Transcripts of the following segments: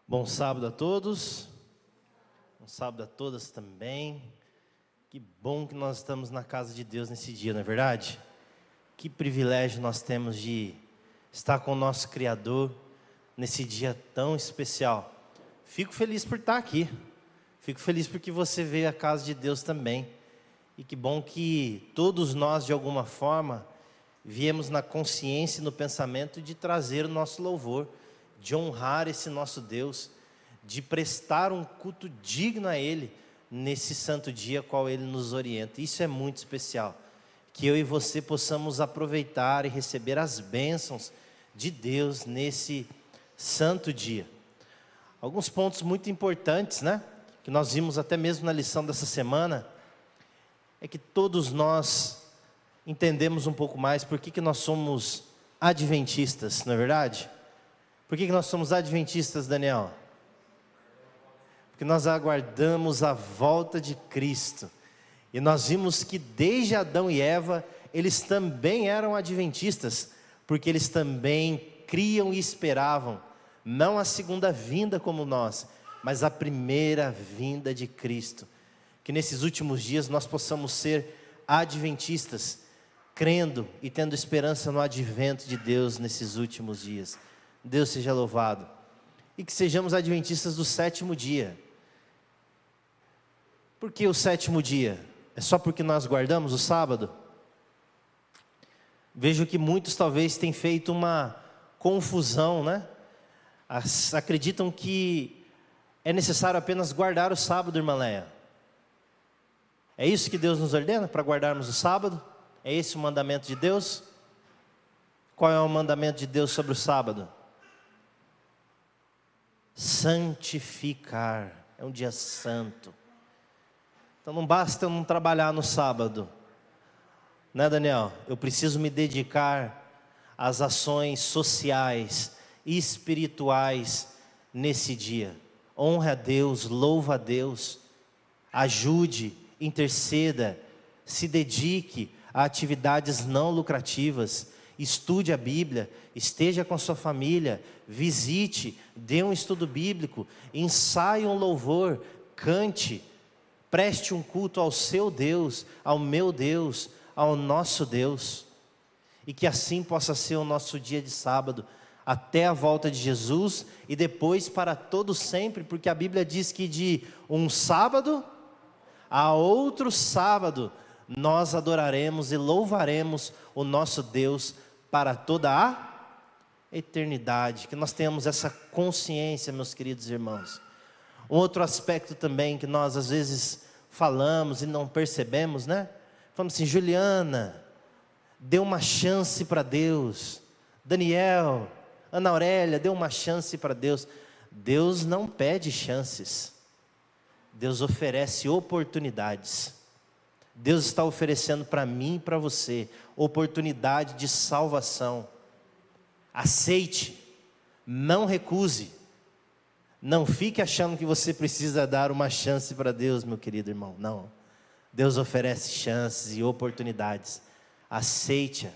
Bom sábado a todos, bom sábado a todas também. Que bom que nós estamos na casa de Deus nesse dia, não é verdade? Que privilégio nós temos de estar com o nosso Criador nesse dia tão especial. Fico feliz por estar aqui, fico feliz porque você veio à casa de Deus também. E que bom que todos nós, de alguma forma, viemos na consciência e no pensamento de trazer o nosso louvor, de honrar esse nosso Deus, de prestar um culto digno a Ele, nesse santo dia qual Ele nos orienta. Isso é muito especial, que eu e você possamos aproveitar e receber as bênçãos de Deus nesse santo dia. Alguns pontos muito importantes, né? Que nós vimos até mesmo na lição dessa semana, é que todos nós entendemos um pouco mais por que nós somos adventistas, não é verdade? Por que nós somos adventistas, Daniel? Porque nós aguardamos a volta de Cristo. E nós vimos que desde Adão e Eva, eles também eram adventistas, porque eles também criam e esperavam, não a segunda vinda como nós, mas a primeira vinda de Cristo. Que nesses últimos dias nós possamos ser adventistas, crendo e tendo esperança no advento de Deus nesses últimos dias. Deus seja louvado. E que sejamos adventistas do sétimo dia. Por que o sétimo dia? É só porque nós guardamos o sábado? Vejo que muitos talvez têm feito uma confusão, né? Acreditam que é necessário apenas guardar o sábado, irmã Leia. É isso que Deus nos ordena, para guardarmos o sábado? É esse o mandamento de Deus? Qual é o mandamento de Deus sobre o sábado? Santificar, é um dia santo. Então não basta eu não trabalhar no sábado, né, Daniel? Eu preciso me dedicar às ações sociais e espirituais nesse dia. Honre a Deus, louva a Deus, ajude, interceda, se dedique a atividades não lucrativas, estude a Bíblia, esteja com a sua família, visite, dê um estudo bíblico, ensaie um louvor, cante, preste um culto ao seu Deus, ao meu Deus, ao nosso Deus. E que assim possa ser o nosso dia de sábado, até a volta de Jesus e depois para todo sempre, porque a Bíblia diz que de um sábado a outro sábado nós adoraremos e louvaremos o nosso Deus para toda a eternidade. Que nós tenhamos essa consciência, meus queridos irmãos. Um outro aspecto também que nós às vezes falamos e não percebemos, né? Falamos assim: Juliana, dê uma chance para Deus. Daniel, Ana Aurélia, dê uma chance para Deus. Deus não pede chances, Deus oferece oportunidades. Deus está oferecendo para mim e para você oportunidade de salvação. Aceite, não recuse. Não fique achando que você precisa dar uma chance para Deus, meu querido irmão. Não, Deus oferece chances e oportunidades. Aceite-a,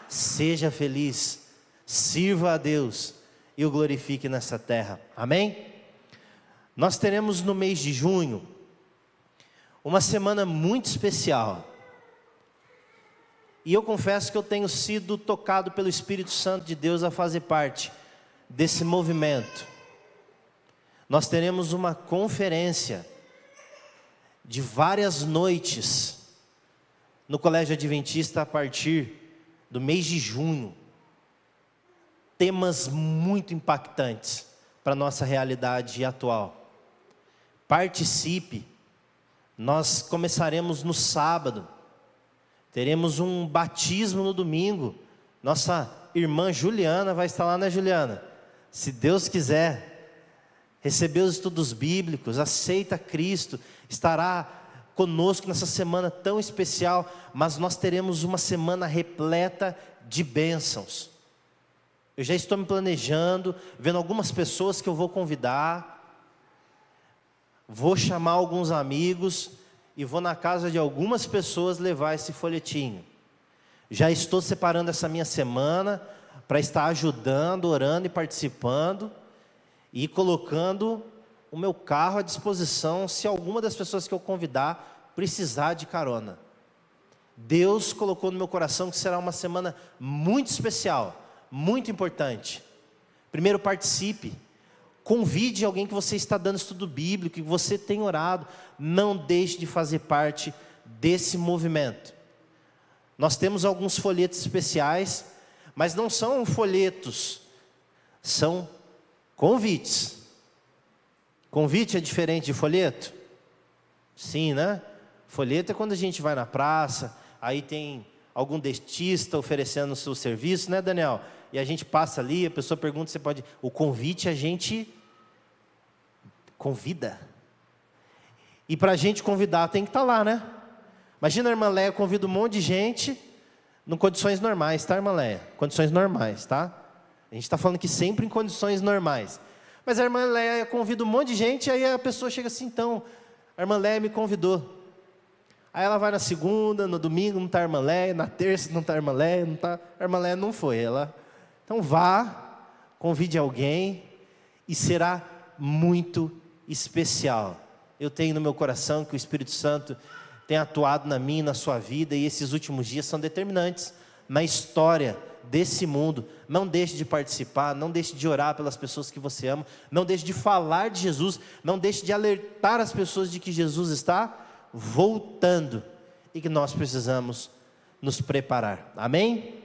seja feliz, sirva a Deus e o glorifique nessa terra. Amém? Nós teremos no mês de junho uma semana muito especial. E eu confesso que eu tenho sido tocado pelo Espírito Santo de Deus a fazer parte desse movimento. Nós teremos uma conferência de várias noites no Colégio Adventista a partir do mês de junho. Temas muito impactantes para a nossa realidade atual. Participe. Nós começaremos no sábado, teremos um batismo no domingo. Nossa irmã Juliana vai estar lá, né, Juliana? Se Deus quiser, receber os estudos bíblicos, aceita Cristo, estará conosco nessa semana tão especial. Mas nós teremos uma semana repleta de bênçãos. Eu já estou me planejando, vendo algumas pessoas que eu vou convidar. Vou chamar alguns amigos e vou na casa de algumas pessoas levar esse folhetinho. Já estou separando essa minha semana para estar ajudando, orando e participando. e colocando o meu carro à disposição se alguma das pessoas que eu convidar precisar de carona. Deus colocou no meu coração que será uma semana muito especial, muito importante. Primeiro, participe, convide alguém que você está dando estudo bíblico, que você tem orado, não deixe de fazer parte desse movimento. Nós temos alguns folhetos especiais, mas não são folhetos, são convites. Convite é diferente de folheto? Sim, né? Folheto é quando a gente vai na praça, aí tem algum dentista oferecendo o seu serviço, né, Daniel? E a gente passa ali, a pessoa pergunta, você pode... O convite a gente convida. E para a gente convidar tem que estar lá, né? Imagina a irmã Leia convida um monte de gente, em condições normais, tá, irmã Leia? Condições normais, tá? A gente está falando que sempre em condições normais. Mas a irmã Leia convida um monte de gente, aí a pessoa chega assim, então, a irmã Leia me convidou. Aí ela vai na segunda, no domingo não está a irmã Leia, na terça não está a irmã Leia, não tá, a irmã Leia não foi. Então vá, convide alguém e será muito especial. Eu tenho no meu coração que o Espírito Santo tem atuado na minha e na sua vida, e esses últimos dias são determinantes na história desse mundo. Não deixe de participar, não deixe de orar pelas pessoas que você ama, não deixe de falar de Jesus, não deixe de alertar as pessoas de que Jesus está voltando e que nós precisamos nos preparar. Amém?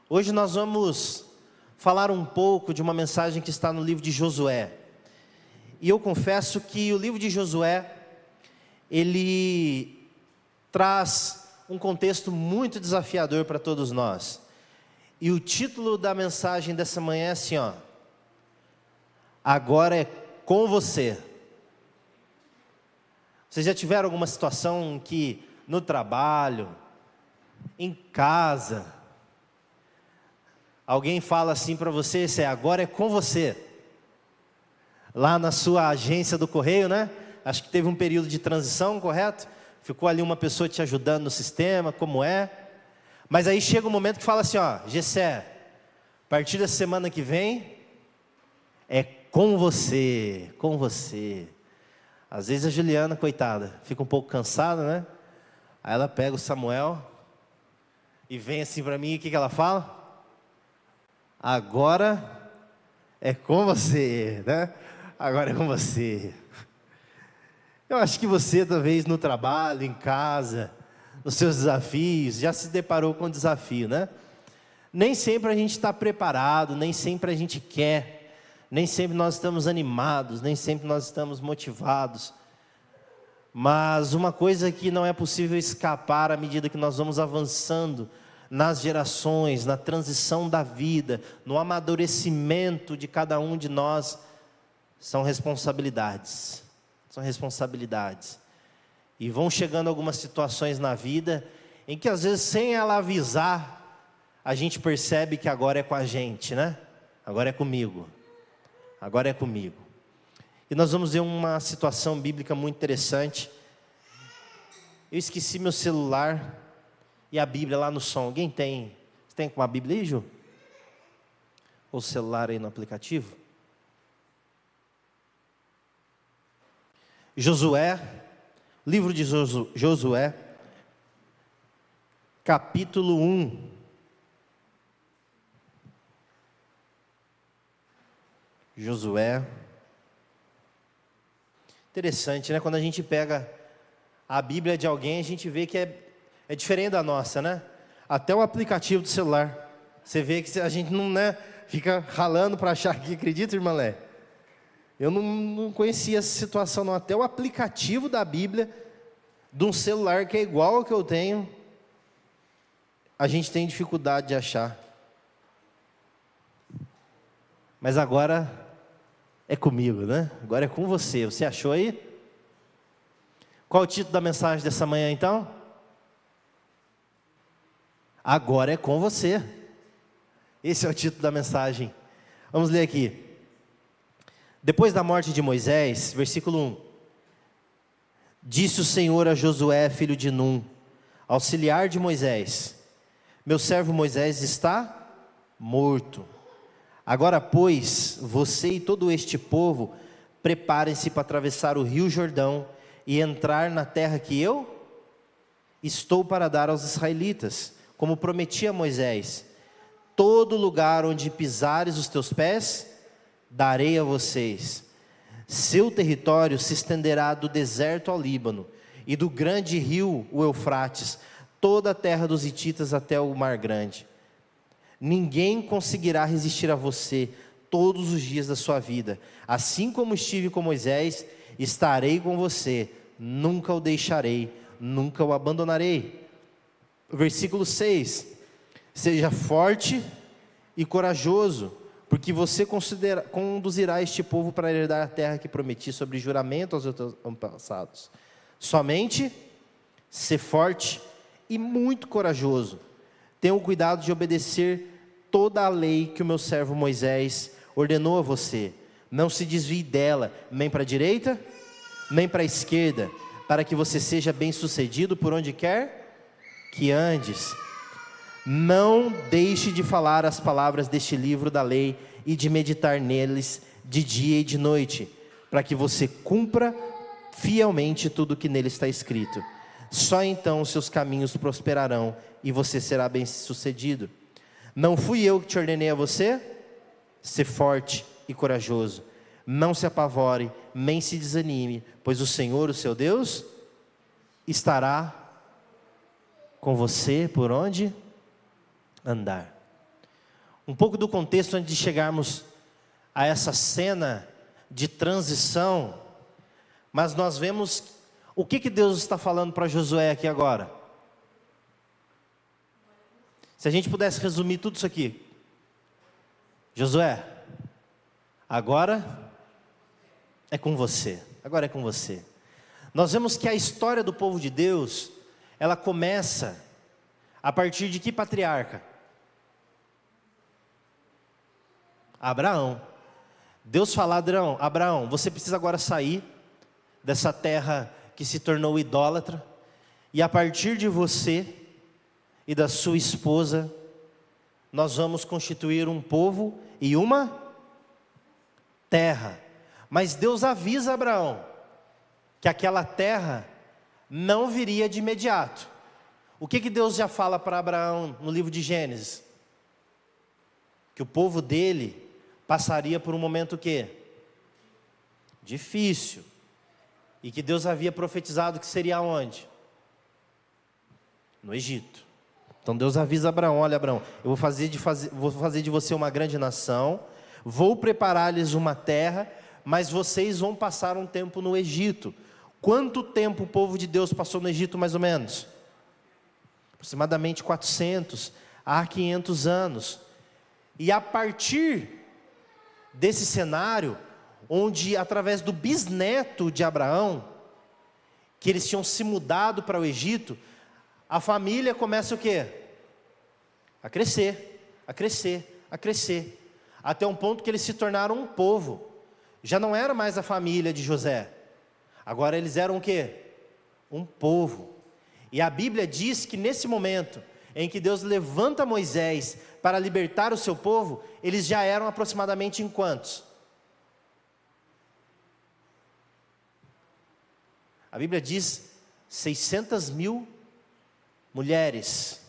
Hoje nós vamos falar um pouco de uma mensagem que está no livro de Josué. E eu confesso que o livro de Josué, ele traz um contexto muito desafiador para todos nós. E o título da mensagem dessa manhã é assim, ó: agora é com você. Vocês já tiveram alguma situação em que no trabalho, em casa, alguém fala assim para você, agora é com você? Lá na sua agência do correio, né? Acho que teve um período de transição, correto? Ficou ali uma pessoa te ajudando no sistema, como é? Mas aí chega um momento que fala assim, ó, Gessé, a partir da semana que vem, é com você, com você. Às vezes a Juliana, coitada, fica um pouco cansada, né? Aí ela pega o Samuel e vem assim para mim, e o que ela fala? Agora é com você, né? Agora é com você. Eu acho que você, talvez, no trabalho, em casa, nos seus desafios, já se deparou com o desafio, né? Nem sempre a gente está preparado, nem sempre a gente quer, nem sempre nós estamos animados, nem sempre nós estamos motivados. Mas uma coisa que não é possível escapar à medida que nós vamos avançando nas gerações, na transição da vida, no amadurecimento de cada um de nós, são responsabilidades. São responsabilidades. E vão chegando algumas situações na vida em que às vezes sem ela avisar, a gente percebe que agora é com a gente, né? Agora é comigo. Agora é comigo. E nós vamos ver uma situação bíblica muito interessante. Eu esqueci meu celular e a Bíblia lá no som. Alguém tem? Você tem com a Bíblia aí, Ju? Ou o celular aí no aplicativo? Josué, livro de Josué, capítulo 1. Josué. Interessante, né? Quando a gente pega a Bíblia de alguém, a gente vê que é diferente da nossa, né? Até o aplicativo do celular. Você vê que a gente não, né, fica ralando para achar que acredita, irmã Lé? Eu não conhecia essa situação, não. Até o aplicativo da Bíblia, de um celular que é igual ao que eu tenho, a gente tem dificuldade de achar. Mas agora é comigo, né? Agora é com você. Você achou aí? Qual o título da mensagem dessa manhã, então? Agora é com você. Esse é o título da mensagem. Vamos ler aqui. Depois da morte de Moisés, versículo 1. Disse o Senhor a Josué, filho de Num, auxiliar de Moisés: meu servo Moisés está morto. Agora, pois, você e todo este povo, preparem-se para atravessar o rio Jordão e entrar na terra que eu estou para dar aos israelitas, como prometi a Moisés. Todo lugar onde pisares os teus pés, darei a vocês. Seu território se estenderá do deserto ao Líbano, e do grande rio, o Eufrates, toda a terra dos hititas até o mar grande. Ninguém conseguirá resistir a você todos os dias da sua vida. Assim como estive com Moisés, estarei com você, nunca o deixarei, nunca o abandonarei. Versículo 6: seja forte e corajoso, porque você conduzirá este povo para herdar a terra que prometi sobre juramento aos teus antepassados. Somente ser forte e muito corajoso. Tenha o cuidado de obedecer toda a lei que o meu servo Moisés ordenou a você. Não se desvie dela, nem para a direita, nem para a esquerda, para que você seja bem-sucedido por onde quer que andes. Não deixe de falar as palavras deste livro da lei e de meditar neles de dia e de noite, para que você cumpra fielmente tudo que nele está escrito. Só então os seus caminhos prosperarão e você será bem-sucedido. Não fui eu que te ordenei a você? Ser forte e corajoso. Não se apavore, nem se desanime, pois o Senhor, o seu Deus, estará com você por onde andar. Um pouco do contexto antes de chegarmos a essa cena de transição, mas nós vemos o que Deus está falando para Josué aqui agora. Se a gente pudesse resumir tudo isso aqui: Josué, agora é com você, agora é com você. Nós vemos que a história do povo de Deus, ela começa a partir de que patriarca? Abraão. Deus fala: Abraão, você precisa agora sair dessa terra que se tornou idólatra, e a partir de você e da sua esposa, nós vamos constituir um povo e uma terra. Mas Deus avisa Abraão que aquela terra não viria de imediato. O que Deus já fala para Abraão no livro de Gênesis? Que o povo dele passaria por um momento o quê? Difícil. E que Deus havia profetizado que seria onde? No Egito. Então Deus avisa Abraão: olha, Abraão, eu vou fazer de você uma grande nação, vou preparar-lhes uma terra, mas vocês vão passar um tempo no Egito. Quanto tempo o povo de Deus passou no Egito, mais ou menos? Aproximadamente 400 a 500 anos. E a partir desse cenário, onde através do bisneto de Abraão, que eles tinham se mudado para o Egito, a família começa o quê? A crescer, a crescer, a crescer, até um ponto que eles se tornaram um povo. Já não era mais a família de José, agora eles eram o quê? Um povo. E a Bíblia diz que nesse momento em que Deus levanta Moisés para libertar o seu povo, eles já eram aproximadamente em quantos? A Bíblia diz 600.000 mulheres.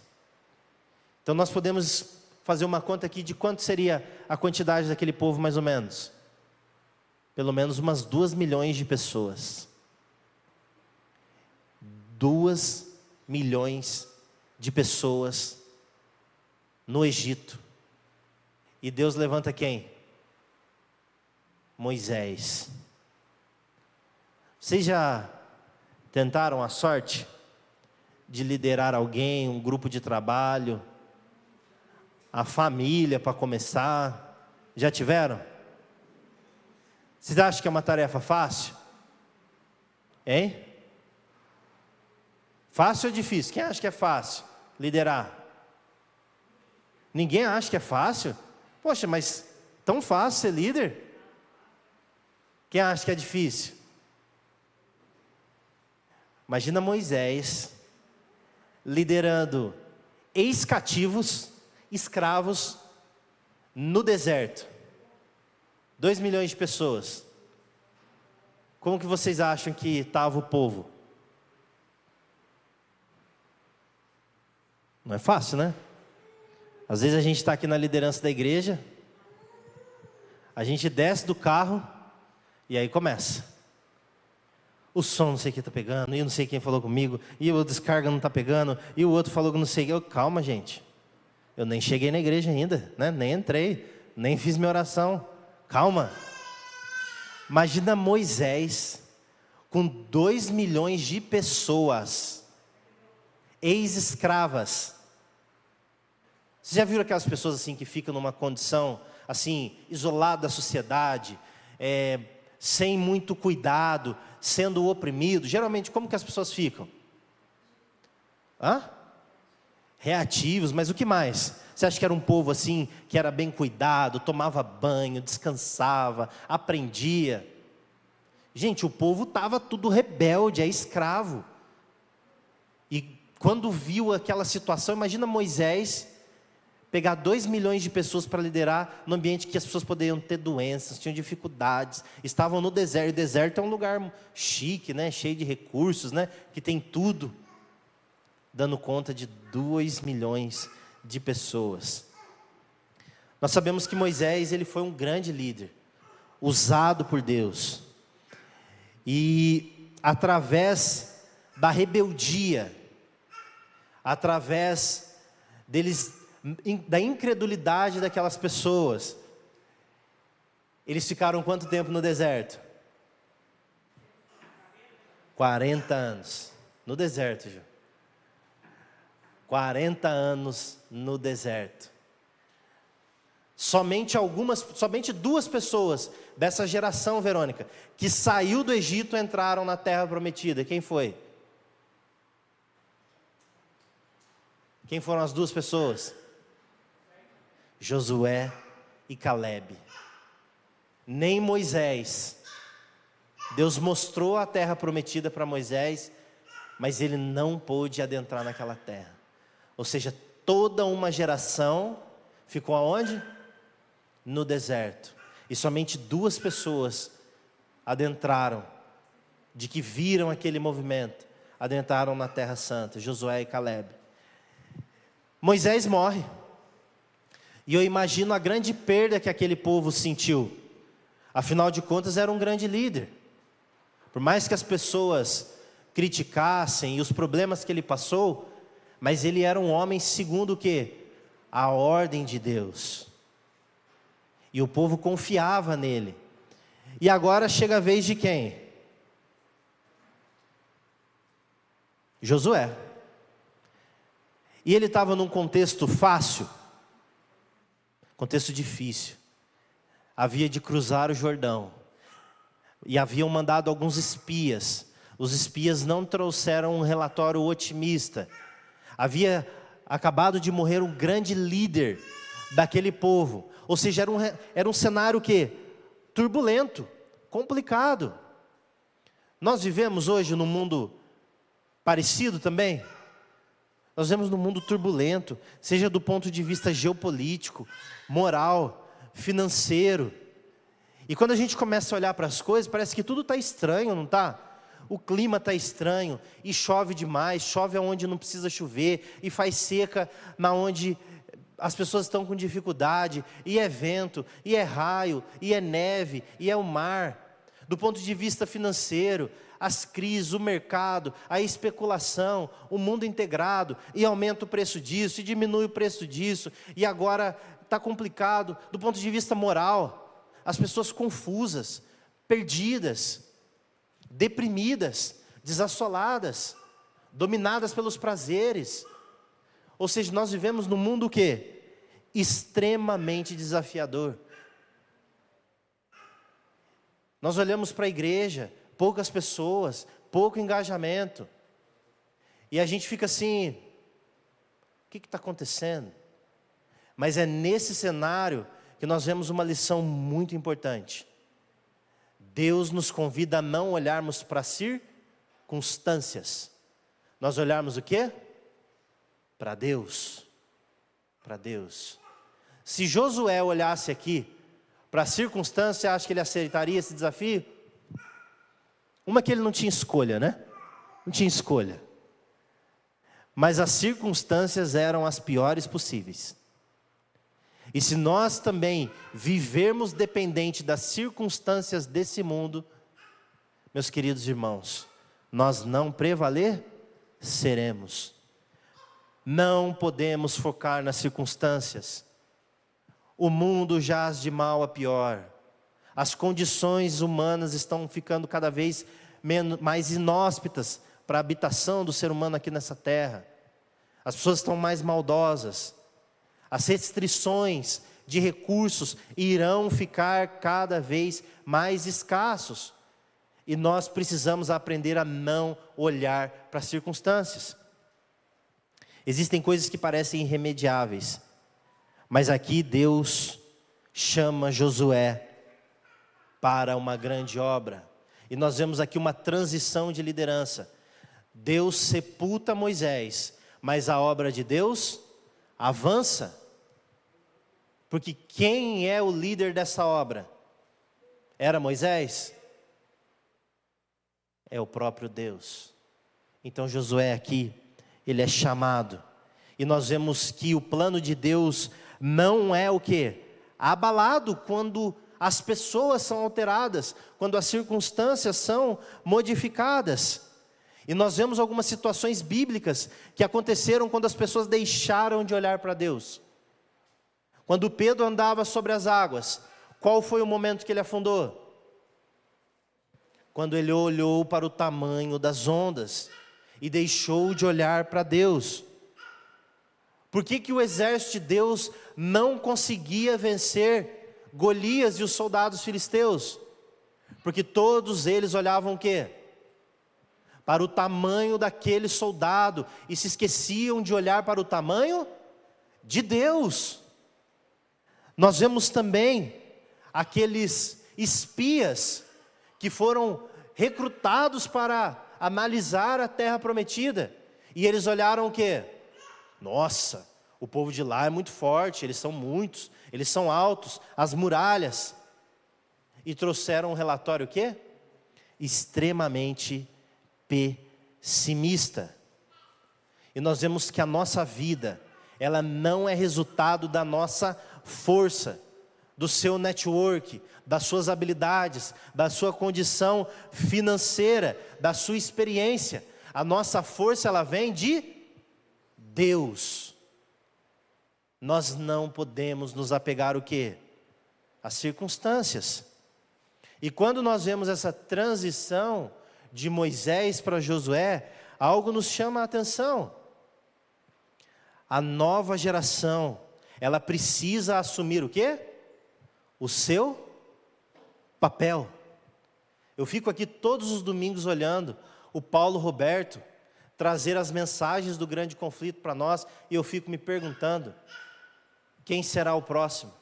Então nós podemos fazer uma conta aqui de quanto seria a quantidade daquele povo mais ou menos. Pelo menos umas 2 milhões de pessoas. 2 milhões de pessoas no Egito. E Deus levanta quem? Moisés. Vocês já tentaram a sorte de liderar alguém, um grupo de trabalho, a família para começar? Já tiveram? Vocês acham que é uma tarefa fácil? Hein? Fácil ou difícil? Quem acha que é fácil liderar? Ninguém acha que é fácil? Poxa, mas tão fácil ser líder? Quem acha que é difícil? Imagina Moisés liderando ex-cativos, escravos, no deserto. 2 milhões de pessoas. Como que vocês acham que estava o povo? Não é fácil, né? Às vezes a gente está aqui na liderança da igreja, a gente desce do carro e aí começa. O som não sei o que está pegando, e eu não sei quem falou comigo, e o descarga não está pegando, e o outro falou que não sei o que. Calma, gente. Eu nem cheguei na igreja ainda, né? Nem entrei, nem fiz minha oração. Calma. Imagina Moisés com 2 milhões de pessoas, ex-escravas. Vocês já viram aquelas pessoas assim que ficam numa condição assim, isolada da sociedade, sem muito cuidado, sendo oprimido? Geralmente, como que as pessoas ficam? Reativos, mas o que mais? Você acha que era um povo assim, que era bem cuidado, tomava banho, descansava, aprendia? Gente, o povo estava tudo rebelde, escravo. E quando viu aquela situação, imagina Moisés pegar 2 milhões de pessoas para liderar num ambiente que as pessoas poderiam ter doenças, tinham dificuldades, estavam no deserto. O deserto é um lugar chique, né? Cheio de recursos, né? Que tem tudo, dando conta de 2 milhões de pessoas. Nós sabemos que Moisés, ele foi um grande líder, usado por Deus. E através da rebeldia, através da incredulidade daquelas pessoas, eles ficaram quanto tempo no deserto? 40 anos no deserto, Ju. 40 anos no deserto. Somente 2 pessoas dessa geração, Verônica, que saiu do Egito, entraram na terra prometida. Quem foi? Quem foram as 2 pessoas? Josué e Calebe. Nem Moisés. Deus mostrou a terra prometida para Moisés, mas ele não pôde adentrar naquela terra. Ou seja, toda uma geração ficou aonde? No deserto. E somente 2 pessoas adentraram, de que viram aquele movimento, adentraram na terra santa, Josué e Calebe. Moisés morre. E eu imagino a grande perda que aquele povo sentiu. Afinal de contas, era um grande líder. Por mais que as pessoas criticassem e os problemas que ele passou, mas ele era um homem segundo o quê? A ordem de Deus. E o povo confiava nele. E agora chega a vez de quem? Josué. E ele estava num contexto fácil? Contexto difícil. Havia de cruzar o Jordão. E haviam mandado alguns espias. Os espias não trouxeram um relatório otimista. Havia acabado de morrer um grande líder daquele povo. Ou seja, era um cenário que turbulento, complicado. Nós vivemos hoje num mundo parecido também. Nós vivemos num mundo turbulento, seja do ponto de vista geopolítico, moral, financeiro. E quando a gente começa a olhar para as coisas, parece que tudo está estranho, não está? O clima está estranho, e chove demais, chove onde não precisa chover, e faz seca na onde as pessoas estão com dificuldade, e é vento, e é raio, e é neve, e é o mar. Do ponto de vista financeiro, as crises, o mercado, a especulação, o mundo integrado, e aumenta o preço disso, e diminui o preço disso, e agora está complicado. Do ponto de vista moral, as pessoas confusas, perdidas, deprimidas, desassoladas, dominadas pelos prazeres. Ou seja, nós vivemos num mundo o quê? Extremamente desafiador. Nós olhamos para a igreja, poucas pessoas, pouco engajamento, e a gente fica assim, o que está acontecendo? Mas é nesse cenário que nós vemos uma lição muito importante. Deus nos convida a não olharmos para circunstâncias, nós olharmos o quê? Para Deus. Para Deus. Se Josué olhasse aqui para a circunstância, acha que ele aceitaria esse desafio? Uma que ele não tinha escolha, né? Não tinha escolha. Mas as circunstâncias eram as piores possíveis. E se nós também vivermos dependente das circunstâncias desse mundo, meus queridos irmãos, nós não prevaleceremos. Não podemos focar nas circunstâncias. O mundo jaz de mal a pior. As condições humanas estão ficando cada vez mais inóspitas para a habitação do ser humano aqui nessa terra. As pessoas estão mais maldosas. As restrições de recursos irão ficar cada vez mais escassos. E nós precisamos aprender a não olhar para as circunstâncias. Existem coisas que parecem irremediáveis, mas aqui Deus chama Josué para uma grande obra. E nós vemos aqui uma transição de liderança. Deus sepulta Moisés, mas a obra de Deus avança. Porque quem é o líder dessa obra? Era Moisés? É o próprio Deus. Então Josué aqui, ele é chamado. E nós vemos que o plano de Deus não é o quê? Abalado quando as pessoas são alteradas, quando as circunstâncias são modificadas. E nós vemos algumas situações bíblicas que aconteceram quando as pessoas deixaram de olhar para Deus. Quando Pedro andava sobre as águas, qual foi o momento que ele afundou? Quando ele olhou para o tamanho das ondas e deixou de olhar para Deus. Por que o exército de Deus não conseguia vencer Golias e os soldados filisteus? Porque todos eles olhavam o quê? Para o tamanho daquele soldado e se esqueciam de olhar para o tamanho de Deus. Nós vemos também aqueles espias que foram recrutados para analisar a terra prometida. E eles olharam o quê? Nossa, o povo de lá é muito forte, eles são muitos, eles são altos, as muralhas. E trouxeram um relatório o quê? Extremamente pessimista. E nós vemos que a nossa vida, ela não é resultado da nossa força, do seu network, das suas habilidades, da sua condição financeira, da sua experiência. A nossa força, ela vem de Deus. Nós não podemos nos apegar o quê? Às circunstâncias. E quando nós vemos essa transição de Moisés para Josué, algo nos chama a atenção. A nova geração, ela precisa assumir o quê? O seu papel. Eu fico aqui todos os domingos olhando o Paulo Roberto trazer as mensagens do grande conflito para nós, e eu fico me perguntando, quem será o próximo?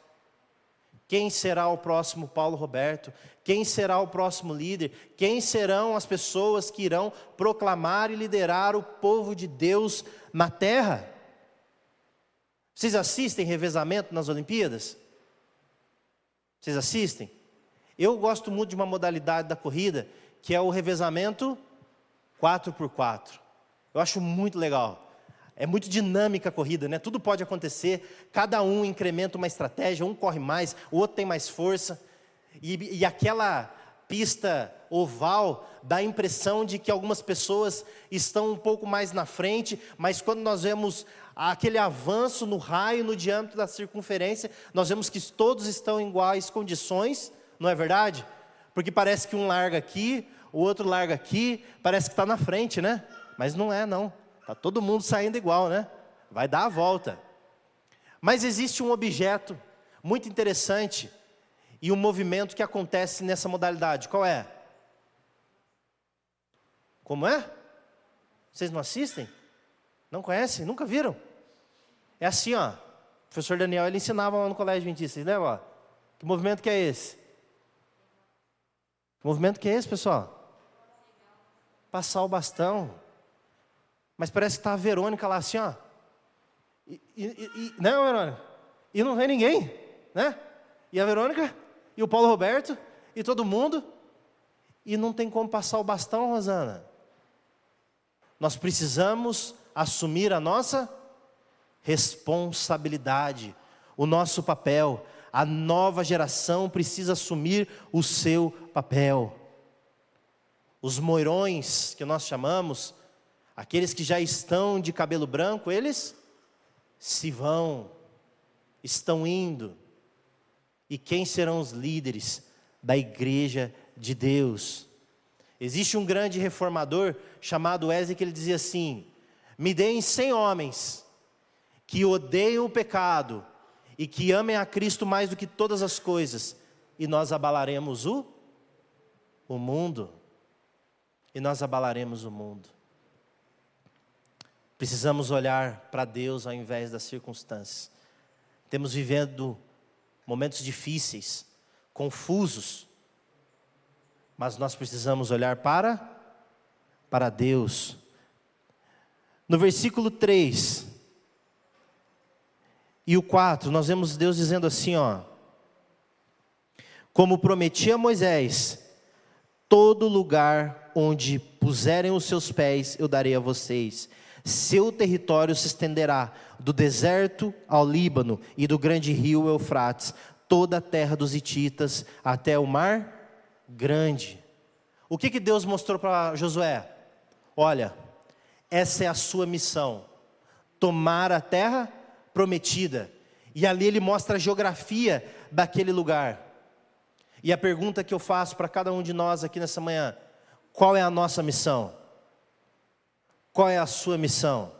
Quem será o próximo Paulo Roberto? Quem será o próximo líder? Quem serão as pessoas que irão proclamar e liderar o povo de Deus na terra? Vocês assistem revezamento nas Olimpíadas? Vocês assistem? Eu gosto muito de uma modalidade da corrida, que é o revezamento 4x4. Eu acho muito legal. É muito dinâmica a corrida, né? Tudo pode acontecer, cada um incrementa uma estratégia, um corre mais, o outro tem mais força. E aquela pista oval dá a impressão de que algumas pessoas estão um pouco mais na frente, mas quando nós vemos aquele avanço no raio, no diâmetro da circunferência, nós vemos que todos estão em iguais condições, não é verdade? Porque parece que um larga aqui, o outro larga aqui, parece que está na frente, né? Mas não é não, está todo mundo saindo igual, né? Vai dar a volta. Mas existe um objeto muito interessante e um movimento que acontece nessa modalidade. Qual é? Como é? Vocês não assistem? Não conhecem? Nunca viram? É assim, ó. O professor Daniel, ele ensinava lá no colégio adventista, vocês lembram? Ó? Que movimento que é esse? Que movimento que é esse, pessoal? Passar o bastão. Mas parece que está a Verônica lá assim, ó. Não, Verônica? e não vem ninguém, né? E a Verônica, e o Paulo Roberto, e todo mundo, e não tem como passar o bastão, Rosana. Nós precisamos assumir a nossa responsabilidade, o nosso papel. A nova geração precisa assumir o seu papel. Os moirões, que nós chamamos, aqueles que já estão de cabelo branco, eles se vão, estão indo. E quem serão os líderes da igreja de Deus? Existe um grande reformador chamado Wesley que ele dizia assim: me deem 100 homens que odeiam o pecado e que amem a Cristo mais do que todas as coisas, e nós abalaremos o mundo. E nós abalaremos o mundo. Precisamos olhar para Deus ao invés das circunstâncias. Temos vivendo momentos difíceis, confusos, mas nós precisamos olhar para Deus. No versículo 3 e o 4, nós vemos Deus dizendo assim, ó: como prometi a Moisés, todo lugar onde puserem os seus pés eu darei a vocês. Seu território se estenderá do deserto ao Líbano e do grande rio Eufrates, toda a terra dos hititas até o mar grande. O que Deus mostrou para Josué? Olha, essa é a sua missão, tomar a terra prometida. E ali ele mostra a geografia daquele lugar. E a pergunta que eu faço para cada um de nós aqui nessa manhã: qual é a nossa missão? Qual é a sua missão?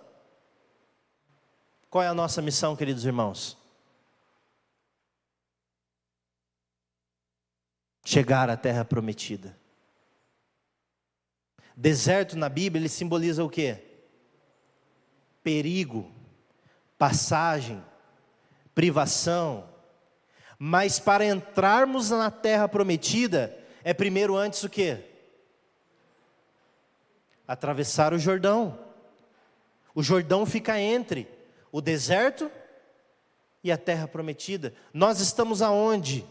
Qual é a nossa missão, queridos irmãos? Chegar à terra prometida. Deserto na Bíblia, ele simboliza o quê? Perigo, passagem, privação. Mas para entrarmos na terra prometida, é primeiro antes o quê? Atravessar o Jordão. O Jordão fica entre o deserto e a terra prometida. Nós estamos aonde?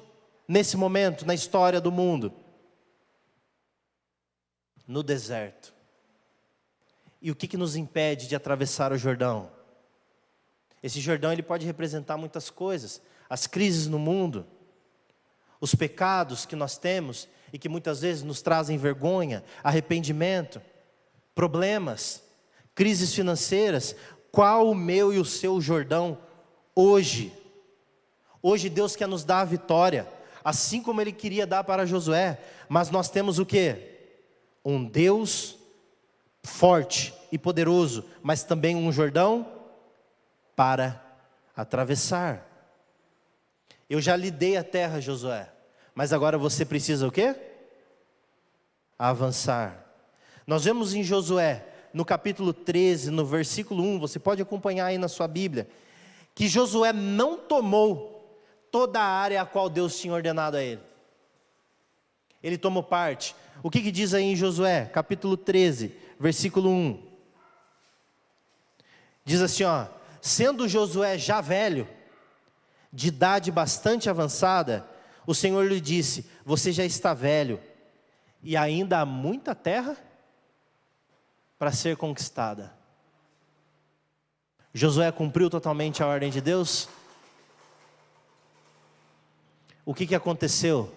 Nesse momento, na história do mundo? No deserto. E o que nos impede de atravessar o Jordão? Esse Jordão ele pode representar muitas coisas. As crises no mundo, os pecados que nós temos e que muitas vezes nos trazem vergonha, arrependimento, problemas, crises financeiras. Qual o meu e o seu Jordão hoje? Hoje Deus quer nos dar a vitória, assim como Ele queria dar para Josué. Mas nós temos o quê? Um Deus forte e poderoso, mas também um Jordão para atravessar. Eu já lhe dei a terra, Josué, mas agora você precisa o quê? Avançar. Nós vemos em Josué, no capítulo 13, no versículo 1, você pode acompanhar aí na sua Bíblia, que Josué não tomou toda a área a qual Deus tinha ordenado a ele. Ele tomou parte. O que diz aí em Josué, capítulo 13, versículo 1? Diz assim, ó: sendo Josué já velho, de idade bastante avançada, o Senhor lhe disse: você já está velho, e ainda há muita terra para ser conquistada. Josué cumpriu totalmente a ordem de Deus? O que aconteceu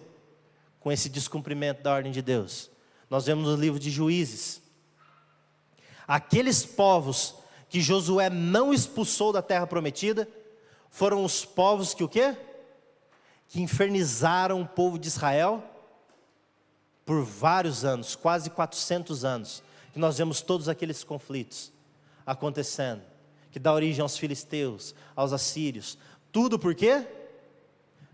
com esse descumprimento da ordem de Deus? Nós vemos no livro de Juízes. Aqueles povos que Josué não expulsou da terra prometida, foram os povos que o quê? Que infernizaram o povo de Israel por vários anos, quase 400 anos, que nós vemos todos aqueles conflitos acontecendo, que dá origem aos filisteus, aos assírios. Tudo por quê?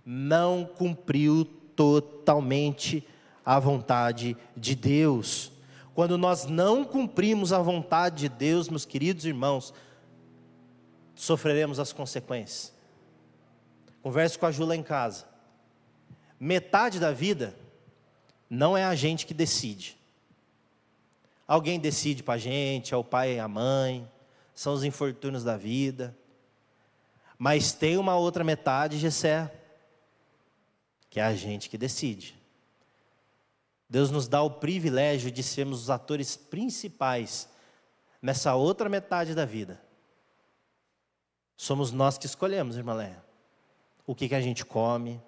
Não cumpriu totalmente a vontade de Deus. Quando nós não cumprimos a vontade de Deus, meus queridos irmãos, sofreremos as consequências. Converso com a Ju lá em casa. Metade da vida não é a gente que decide. Alguém decide para a gente, é o pai e a mãe, são os infortúnios da vida. Mas tem uma outra metade, Jessé, que é a gente que decide. Deus nos dá o privilégio de sermos os atores principais nessa outra metade da vida. Somos nós que escolhemos, irmã Léa, o que a gente come,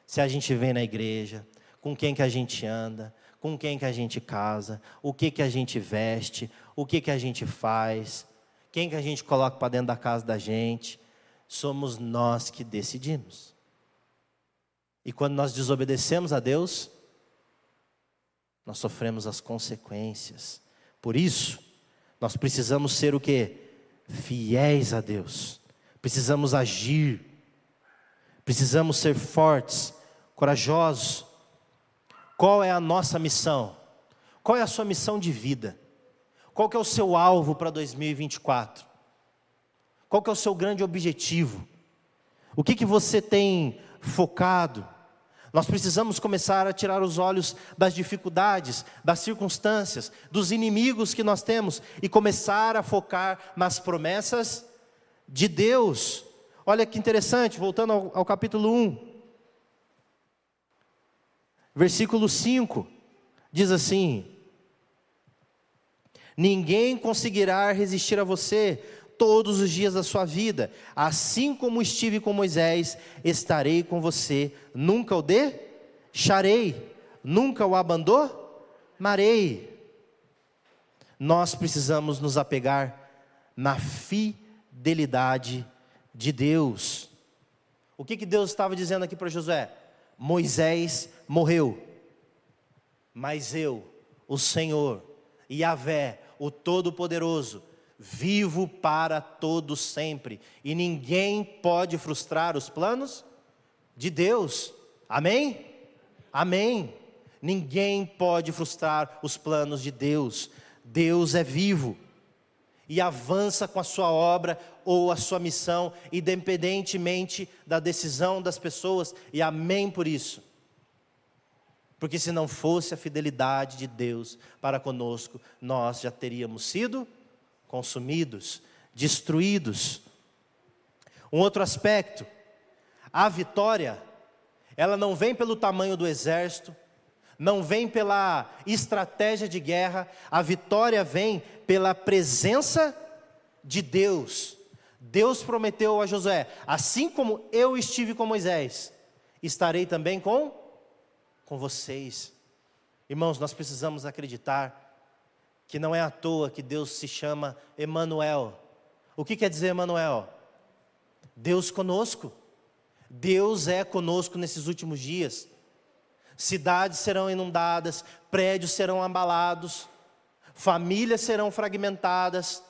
se a gente vem na igreja, com quem que a gente anda, com quem que a gente casa, o que a gente veste, o que a gente faz, quem que a gente coloca para dentro da casa da gente. Somos nós que decidimos. E quando nós desobedecemos a Deus, nós sofremos as consequências. Por isso, nós precisamos ser o quê? Fiéis a Deus. Precisamos agir. Precisamos ser fortes, corajosos. Qual é a nossa missão? Qual é a sua missão de vida? Qual que é o seu alvo para 2024? Qual que é o seu grande objetivo? O que você tem focado? Nós precisamos começar a tirar os olhos das dificuldades, das circunstâncias, dos inimigos que nós temos e começar a focar nas promessas de Deus. Olha que interessante, voltando ao capítulo 1. Versículo 5, diz assim: ninguém conseguirá resistir a você todos os dias da sua vida. Assim como estive com Moisés, estarei com você. Nunca o deixarei, nunca o abandonarei. Nós precisamos nos apegar na fidelidade de Deus. O que Deus estava dizendo aqui para Josué? Moisés morreu, mas eu, o Senhor, Yahvé, o Todo-Poderoso, vivo para todo sempre, e ninguém pode frustrar os planos de Deus. Amém? Amém. Ninguém pode frustrar os planos de Deus. Deus é vivo e avança com a sua obra ou a sua missão, independentemente da decisão das pessoas, e amém por isso. Porque se não fosse a fidelidade de Deus para conosco, nós já teríamos sido consumidos, destruídos. Um outro aspecto, a vitória, ela não vem pelo tamanho do exército, não vem pela estratégia de guerra, a vitória vem pela presença de Deus. Deus prometeu a Josué: assim como eu estive com Moisés, estarei também com vocês. Irmãos, nós precisamos acreditar que não é à toa que Deus se chama Emanuel. O que quer dizer Emanuel? Deus conosco. Deus é conosco nesses últimos dias. Cidades serão inundadas, prédios serão abalados, famílias serão fragmentadas,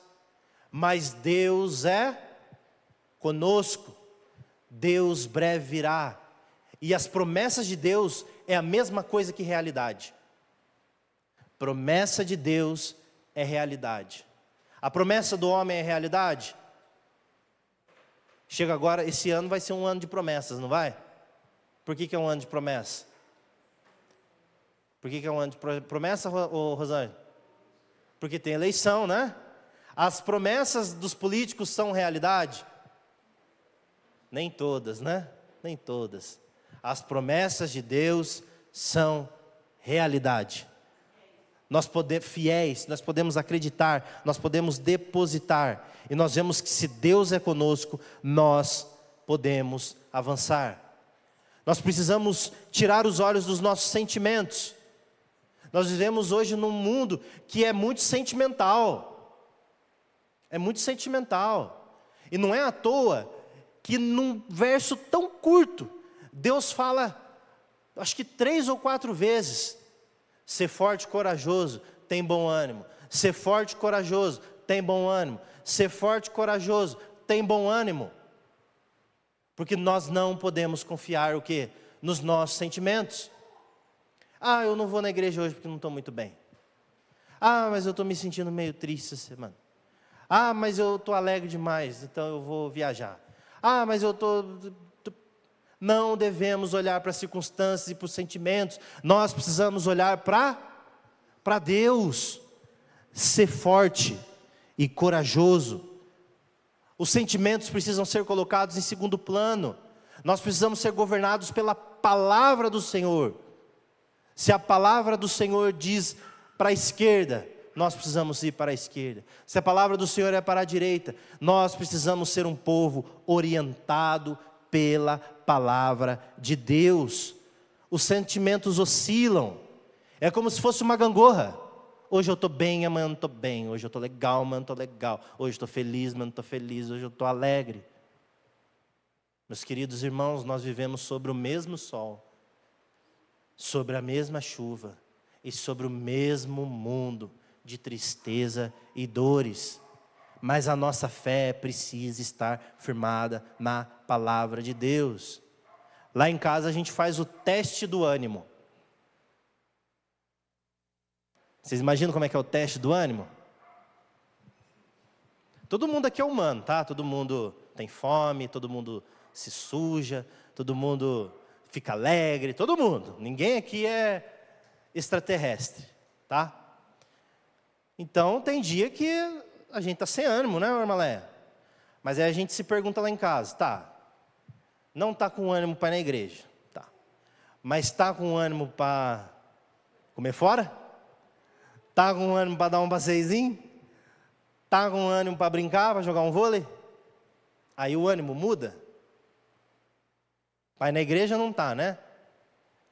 mas Deus é conosco. Deus breve virá. E as promessas de Deus é a mesma coisa que realidade. Promessa de Deus é realidade. A promessa do homem é realidade? Chega agora, esse ano vai ser um ano de promessas, não vai? Por que é um ano de promessa? Por que é um ano de promessa, Rosângela? Porque tem eleição, né? As promessas dos políticos são realidade? Nem todas, né? Nem todas. As promessas de Deus são realidade. Nós podemos, fiéis, nós podemos acreditar, nós podemos depositar, e nós vemos que se Deus é conosco, nós podemos avançar. Nós precisamos tirar os olhos dos nossos sentimentos. Nós vivemos hoje num mundo que é muito sentimental. É muito sentimental. E não é à toa que num verso tão curto, Deus fala, acho que 3 ou 4 vezes: ser forte e corajoso, tem bom ânimo. Ser forte e corajoso, tem bom ânimo. Ser forte e corajoso, tem bom ânimo. Porque nós não podemos confiar o quê? Nos nossos sentimentos. Ah, eu não vou na igreja hoje porque não estou muito bem. Ah, mas eu estou me sentindo meio triste essa semana. Ah, mas eu estou alegre demais, então eu vou viajar. Ah, mas eu estou... Não devemos olhar para as circunstâncias e para os sentimentos. Nós precisamos olhar para Deus. Ser forte e corajoso. Os sentimentos precisam ser colocados em segundo plano. Nós precisamos ser governados pela palavra do Senhor. Se a palavra do Senhor diz para a esquerda, nós precisamos ir para a esquerda. Se a palavra do Senhor é para a direita, nós precisamos ser um povo orientado pela palavra de Deus. Os sentimentos oscilam. É como se fosse uma gangorra. Hoje eu estou bem, amanhã eu não estou bem. Hoje eu estou legal, amanhã eu não estou legal. Hoje eu estou feliz, amanhã eu não estou feliz. Hoje eu estou alegre. Meus queridos irmãos, nós vivemos sobre o mesmo sol, sobre a mesma chuva e sobre o mesmo mundo de tristeza e dores. Mas a nossa fé precisa estar firmada na palavra de Deus. Lá em casa a gente faz o teste do ânimo. Vocês imaginam como é que é o teste do ânimo? Todo mundo aqui é humano, tá? Todo mundo tem fome, todo mundo se suja, todo mundo fica alegre, todo mundo. Ninguém aqui é extraterrestre, tá? Então tem dia que a gente está sem ânimo, né, Marmalé? Mas aí a gente se pergunta lá em casa, tá? Não está com ânimo para ir na igreja, tá? Mas está com ânimo para comer fora? Está com ânimo para dar um passeiozinho? Está com ânimo para brincar, para jogar um vôlei? Aí o ânimo muda? Pai na igreja não está, né?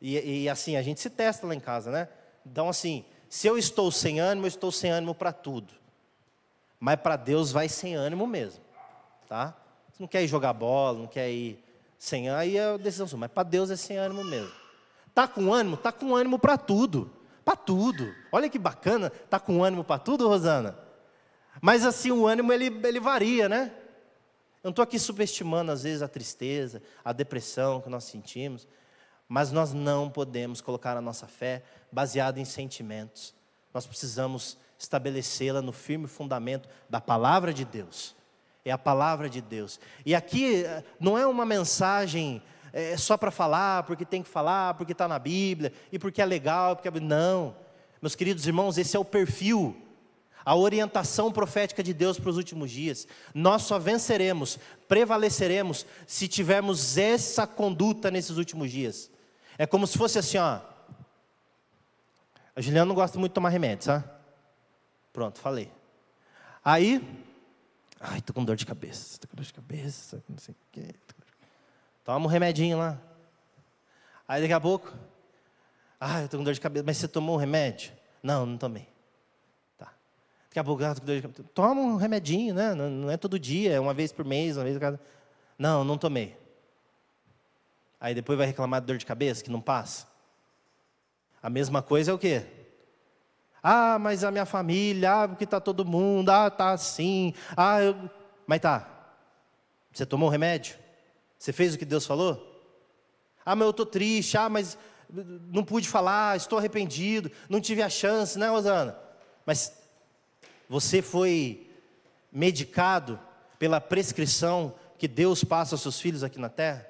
E assim, a gente se testa lá em casa, né? Então assim, se eu estou sem ânimo, eu estou sem ânimo para tudo. Mas para Deus vai sem ânimo mesmo, tá? Você não quer ir jogar bola, não quer ir sem ânimo, aí é a decisão sua. Mas para Deus é sem ânimo mesmo. Tá com ânimo? Tá com ânimo para tudo. Para tudo. Olha que bacana, tá com ânimo para tudo, Rosana? Mas assim, o ânimo ele varia, né? Eu não estou aqui subestimando às vezes a tristeza, a depressão que nós sentimos, mas nós não podemos colocar a nossa fé baseada em sentimentos. Nós precisamos estabelecê-la no firme fundamento da palavra de Deus. É a palavra de Deus. E aqui não é uma mensagem só para falar, porque tem que falar, porque está na Bíblia, e porque é legal, porque não. Meus queridos irmãos, esse é o perfil, a orientação profética de Deus para os últimos dias. Nós só venceremos, prevaleceremos, se tivermos essa conduta nesses últimos dias. É como se fosse assim, ó. A Juliana não gosta muito de tomar remédio, tá? Pronto, falei. Aí, tô com dor de cabeça, não sei o quê. Toma um remedinho lá. Aí daqui a pouco, eu tô com dor de cabeça, mas você tomou um remédio? Não tomei. Tá. Daqui a pouco, tô com dor de cabeça. Toma um remedinho, né? Não é todo dia, é uma vez por mês, uma vez a cada... Não tomei. Aí depois vai reclamar de dor de cabeça, que não passa. A mesma coisa é o quê? Mas a minha família, porque está todo mundo, tá assim, mas tá. Você tomou o remédio? Você fez o que Deus falou? Mas eu estou triste, mas não pude falar, estou arrependido, não tive a chance, né, Rosana? Mas você foi medicado pela prescrição que Deus passa aos seus filhos aqui na terra?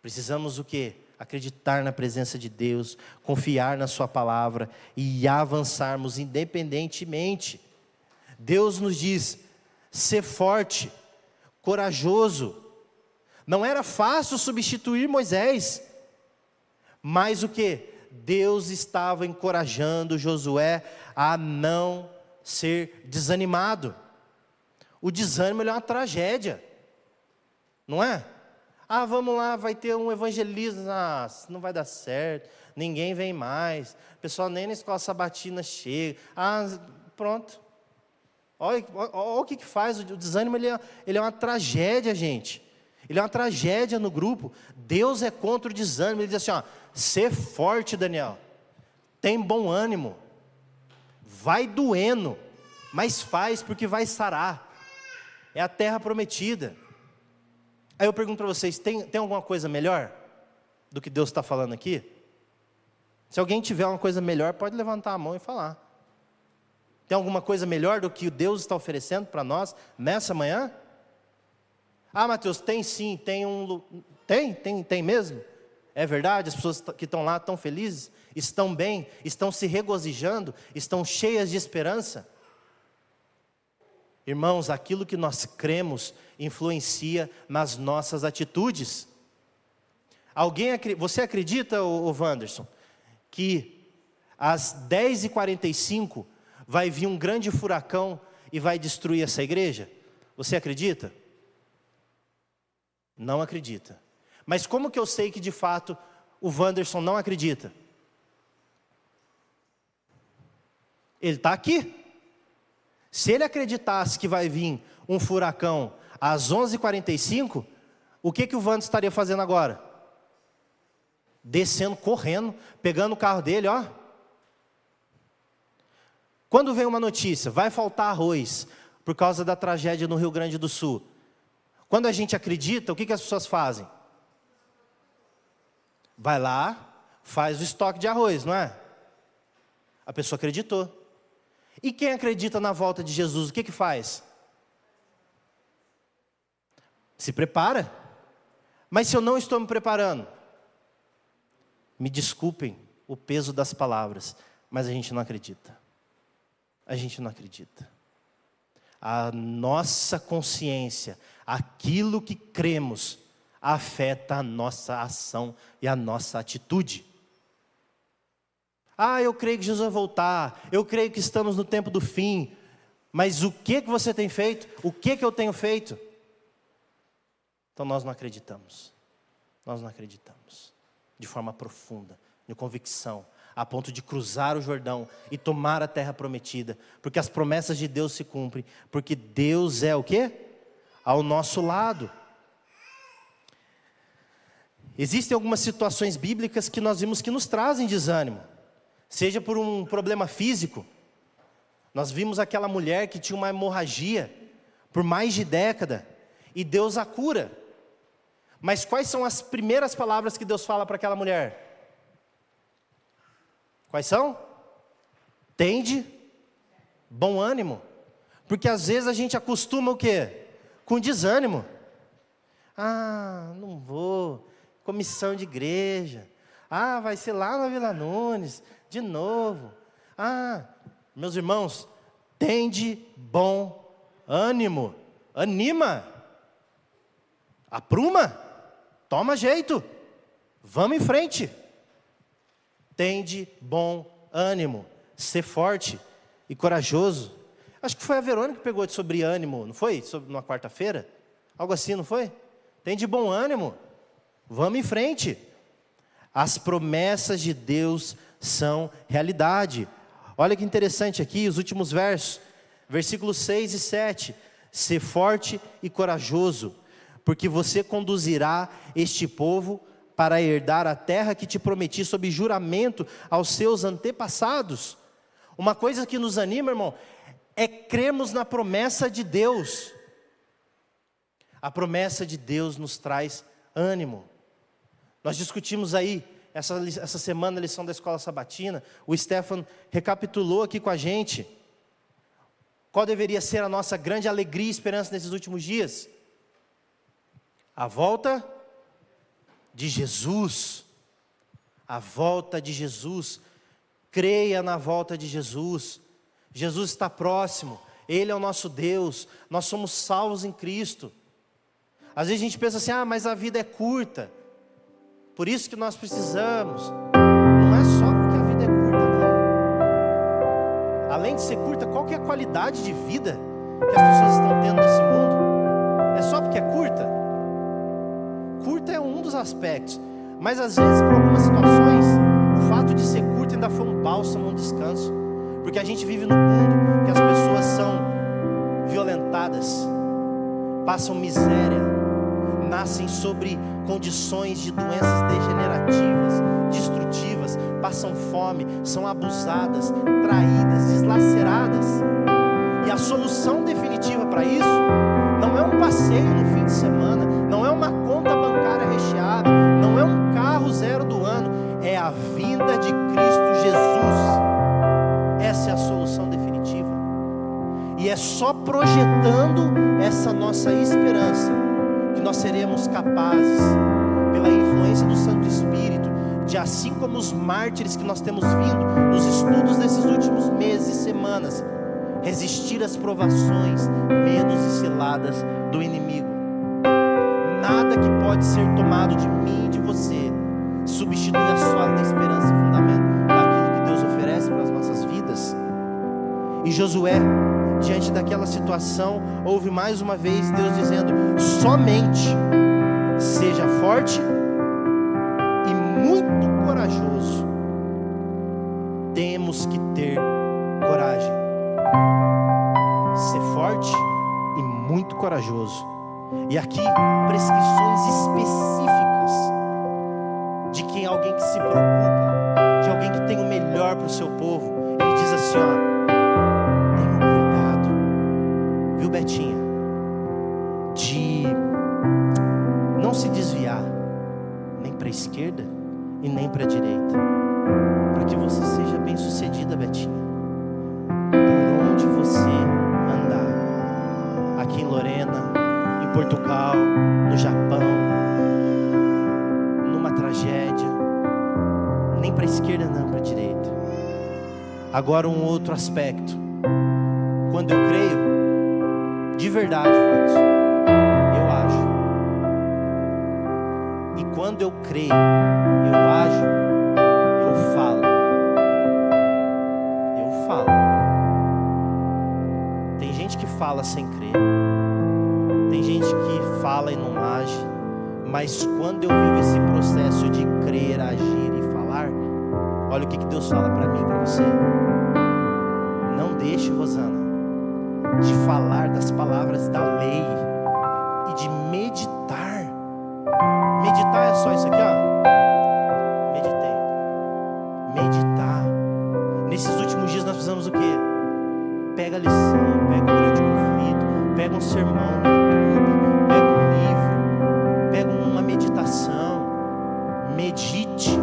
Precisamos o quê? Acreditar na presença de Deus, confiar na sua palavra e avançarmos independentemente. Deus nos diz, ser forte, corajoso. Não era fácil substituir Moisés, mas o que? Deus estava encorajando Josué a não ser desanimado. O desânimo é uma tragédia, não é? Vamos lá, vai ter um evangelismo, não vai dar certo, ninguém vem mais, o pessoal nem na escola sabatina chega, pronto. Olha o que faz, o desânimo ele é uma tragédia, gente. Ele é uma tragédia no grupo. Deus é contra o desânimo, ele diz assim, ser forte, Daniel, tem bom ânimo, vai doendo, mas faz porque vai sarar, é a terra prometida. Aí eu pergunto para vocês, tem alguma coisa melhor do que Deus está falando aqui? Se alguém tiver uma coisa melhor, pode levantar a mão e falar. Tem alguma coisa melhor do que Deus está oferecendo para nós nessa manhã? Mateus, tem sim, tem mesmo? É verdade? As pessoas que estão lá estão felizes? Estão bem? Estão se regozijando? Estão cheias de esperança? Irmãos, aquilo que nós cremos influencia nas nossas atitudes. Você acredita, ô Wanderson, que às 10h45 vai vir um grande furacão e vai destruir essa igreja? Você acredita? Não acredita. Mas como que eu sei que de fato o Wanderson não acredita? Ele está aqui. Se ele acreditasse que vai vir um furacão às 11h45, o que o Wanderson estaria fazendo agora? Descendo, correndo, pegando o carro dele, ó. Quando vem uma notícia, vai faltar arroz por causa da tragédia no Rio Grande do Sul. Quando a gente acredita, o que as pessoas fazem? Vai lá, faz o estoque de arroz, não é? A pessoa acreditou. E quem acredita na volta de Jesus, o que faz? Se prepara. Mas se eu não estou me preparando, me desculpem o peso das palavras, mas a gente não acredita. A gente não acredita. A nossa consciência, aquilo que cremos, afeta a nossa ação e a nossa atitude. Eu creio que Jesus vai voltar, eu creio que estamos no tempo do fim, mas o que você tem feito? O que eu tenho feito? Então nós não acreditamos, de forma profunda, de convicção, a ponto de cruzar o Jordão e tomar a terra prometida, porque as promessas de Deus se cumprem, porque Deus é o quê? Ao nosso lado. Existem algumas situações bíblicas que nós vimos que nos trazem desânimo, seja por um problema físico. Nós vimos aquela mulher que tinha uma hemorragia por mais de década, e Deus a cura. Mas quais são as primeiras palavras que Deus fala para aquela mulher? Quais são? Tende bom ânimo. Porque às vezes a gente acostuma o quê? Com desânimo. Não vou, comissão de igreja. Vai ser lá na Vila Nunes, de novo. Meus irmãos, tende bom ânimo. Anima. Apruma. Toma jeito. Vamos em frente. Tende bom ânimo. Ser forte e corajoso. Acho que foi a Verônica que pegou sobre ânimo, não foi? Numa quarta-feira? Algo assim, não foi? Tende bom ânimo. Vamos em frente. As promessas de Deus são realidade. Olha que interessante aqui, os últimos versos. Versículos 6 e 7. Ser forte e corajoso, porque você conduzirá este povo para herdar a terra que te prometi sob juramento aos seus antepassados. Uma coisa que nos anima, irmão, é crermos na promessa de Deus. A promessa de Deus nos traz ânimo. Nós discutimos aí, essa semana, a lição da escola sabatina. O Stefan recapitulou aqui com a gente qual deveria ser a nossa grande alegria e esperança nesses últimos dias. A volta de Jesus. A volta de Jesus. Creia na volta de Jesus. Jesus está próximo. Ele é o nosso Deus. Nós somos salvos em Cristo. Às vezes a gente pensa assim, mas a vida é curta. Por isso que nós precisamos. Não é só porque a vida é curta, não. Além de ser curta, qual que é a qualidade de vida que as pessoas estão tendo nesse mundo? É só porque é curta? Curta é um dos aspectos. Mas às vezes, por algumas situações, o fato de ser curta ainda foi um bálsamo, um descanso. Porque a gente vive num mundo que as pessoas são violentadas, passam miséria, nascem sobre condições de doenças degenerativas, destrutivas, passam fome, são abusadas, traídas, deslaceradas. E a solução definitiva para isso não é um passeio no fim de semana, não é uma conta bancária recheada, não é um carro zero do ano, é a vinda de Cristo Jesus. Essa é a solução definitiva. E é só projetando essa nossa esperança que nós seremos capazes, pela influência do Santo Espírito, de, assim como os mártires que nós temos vindo nos estudos desses últimos meses e semanas, resistir às provações, medos e ciladas do inimigo. Nada que pode ser tomado de mim e de você substitui a sólida esperança e fundamento daquilo que Deus oferece para as nossas vidas. E Josué, diante daquela situação, ouve mais uma vez Deus dizendo: somente seja forte e muito corajoso. Temos que ter coragem, ser forte e muito corajoso. E aqui, prescrições específicas de quem, alguém que se preocupa, de alguém que tem o melhor para o seu povo. Ele diz assim, ó: tenha cuidado, viu, Betinha, de não se desviar nem para a esquerda e nem para a direita, para que você seja bem sucedida, Betinha, por onde você andar, aqui em Lorena, em Portugal, no Japão, numa tragédia, nem para a esquerda nem para a direita. Agora um outro aspecto: quando eu creio, de verdade, eu ajo. E quando eu creio, eu ajo, eu falo. Eu falo. Tem gente que fala sem crer, tem gente que fala e não age, mas quando eu vivo esse processo de crer, agir e falar, olha o que Deus fala para mim e para você: não deixe, Rosana, de falar das palavras da lei e de meditar. Meditar é só isso aqui, ó. Meditei. Meditar. Nesses últimos dias nós precisamos o quê? Pega a lição, pega o grande conflito, pega um sermão no YouTube, pega um livro, pega uma meditação. Medite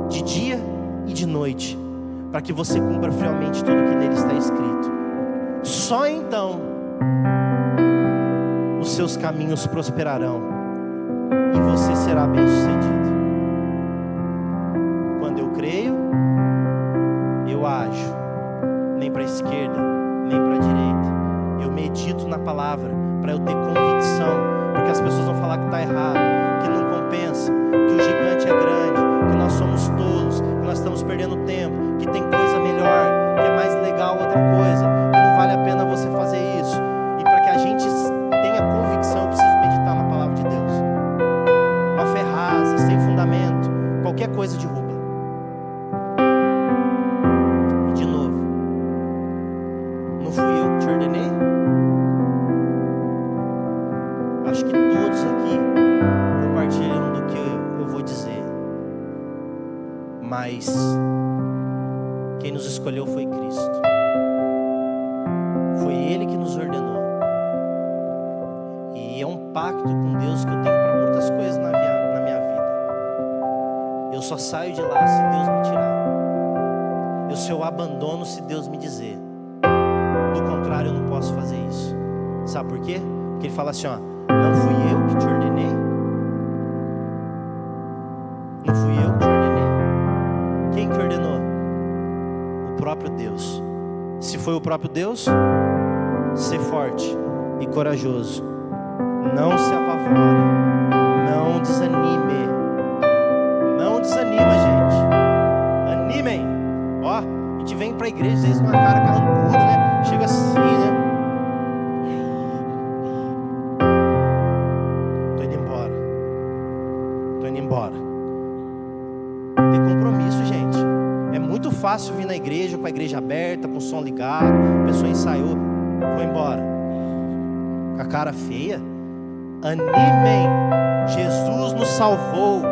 de dia e de noite, para que você cumpra fielmente tudo que nele está escrito. Só então os seus caminhos prosperarão e você será bem sucedido. Quando eu creio, eu ajo, nem para a esquerda, nem para a direita. Eu medito na palavra para eu ter convicção, porque as pessoas vão falar que está errado, que não compensa, que o gigante é grande, que nós somos tolos, que nós estamos perdendo tempo, que tem coisa melhor, que é mais legal outra coisa, que não vale a pena você fazer isso. E para que a gente tenha convicção, eu preciso meditar na palavra de Deus. Uma fé rasa, sem fundamento, qualquer coisa derruba. E de novo, não fui eu que te ordenei? Acho que todos aqui compartilham do que eu vou dizer, mas quem nos escolheu foi Cristo. Foi Ele que nos ordenou. E é um pacto com Deus que eu tenho para muitas coisas na minha vida. Eu só saio de lá se Deus me tirar. Eu só abandono se Deus me dizer. Do contrário, eu não posso fazer isso. Sabe por quê? Porque Ele fala assim, ó: não fui eu que te ordenei? Não fui eu que te ordenei? Quem que ordenou? O próprio Deus. Se foi o próprio Deus, ser forte e corajoso. Não se apavore. Não desanime. Não desanima, gente. Animem. Ó, a gente vem pra igreja, às vezes com uma cara carrancuda, né? Chega assim, né? Tô indo embora. Tô indo embora. Tem compromisso, gente. É muito fácil vir na igreja, com a igreja aberta, com o som ligado, a pessoa ensaiou, foi embora com a cara feia. Animem. Jesus nos salvou.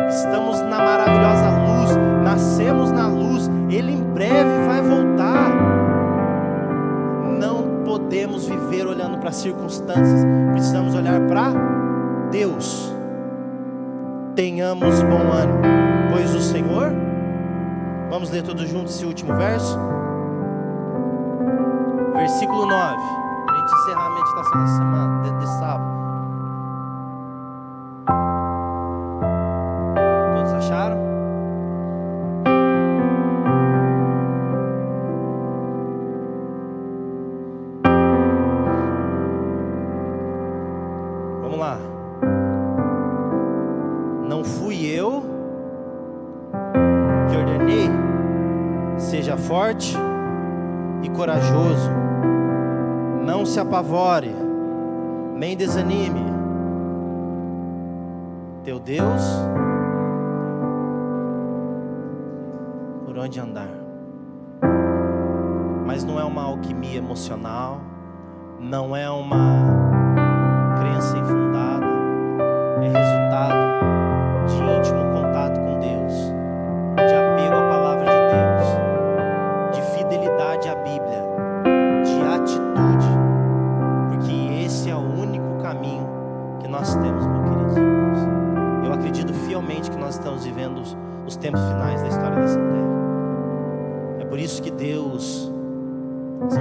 Estamos na maravilhosa luz. Nascemos na luz. Ele em breve vai voltar. Não podemos viver olhando para as circunstâncias. Precisamos olhar para Deus. Tenhamos bom ânimo, pois o Senhor... Vamos ler todos juntos esse último verso? Versículo 9, para a gente encerrar a meditação dessa semana, desse sábado. Todos acharam? Não fui eu que ordenei. Seja forte e corajoso. Não se apavore, nem desanime. Teu Deus, por onde andar. Mas não é uma alquimia emocional, não é uma crença infundada, é resultado de íntimo contato com Deus, de apego à palavra de Deus, de fidelidade à Bíblia, de atitude, porque esse é o único caminho que nós temos, meus queridos irmãos. Eu acredito fielmente que nós estamos vivendo os tempos finais da história dessa terra. É por isso que são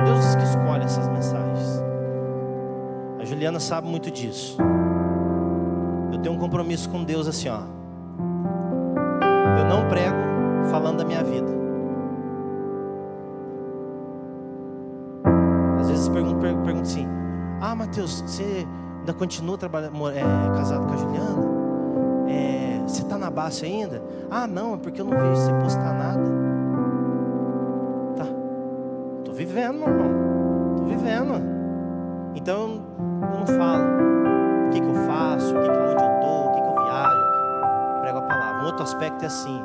deuses que escolhem essas mensagens. A Juliana sabe muito disso. Eu tenho um compromisso com Deus assim, ó. Eu não prego falando da minha vida. Às vezes pergunto assim: ah, Mateus, você ainda continua trabalhando, casado com a Juliana? Você está na base ainda? Ah, não, é porque eu não vejo você postar nada. Tá, tô vivendo, meu irmão. Tô vivendo. Então eu não falo o que eu faço, onde eu estou, o que eu viajo. Prego a palavra. Um outro aspecto é assim: